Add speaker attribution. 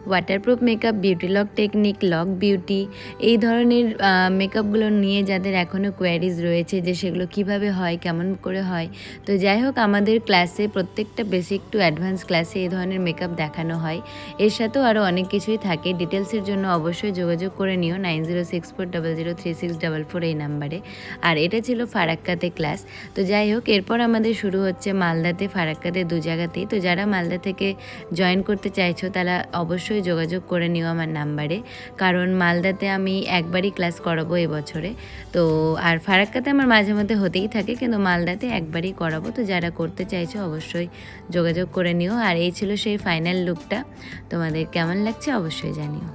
Speaker 1: Waterproof makeup, beauty lock technique, lock beauty, এই ধরনের মেকআপগুলো নিয়ে যাদের এখনও কোয়ারিজ রয়েছে যে সেগুলো কিভাবে হয়, কেমন করে হয়। তো যাই হোক, আমাদের ক্লাসে প্রত্যেকটা বেসিক টু অ্যাডভান্স ক্লাসে এই ধরনের মেকআপ দেখানো হয়। এর সাথেও আরও অনেক কিছুই থাকে। ডিটেলসের জন্য অবশ্যই যোগাযোগ করে নিও 9064003644 এই নাম্বারে। আর এটা ছিল ফারাক্কাতে ক্লাস। তো যাই হোক, এরপর আমাদের শুরু হচ্ছে মালদাতে, ফারাক্কাতে 2 জায়গাতেই। তো যারা মালদা থেকে জয়েন করতে চাইছো তারা অবশ্যই যোগাযোগ করে নিও আমার নাম্বারে, কারণ মালদাতে আমি একবারই ক্লাস করাবো এবছরে। তো আর ফারাক্কাতে আমার মাঝে মধ্যে হতেই থাকে, কিন্তু মালদাতে একবারই করাবো। তো যারা করতে চাইছো অবশ্যই যোগাযোগ করে নিও। আর এই ছিল সেই ফাইনাল লুকটা। তোমাদের কেমন লাগছে অবশ্যই জানিও।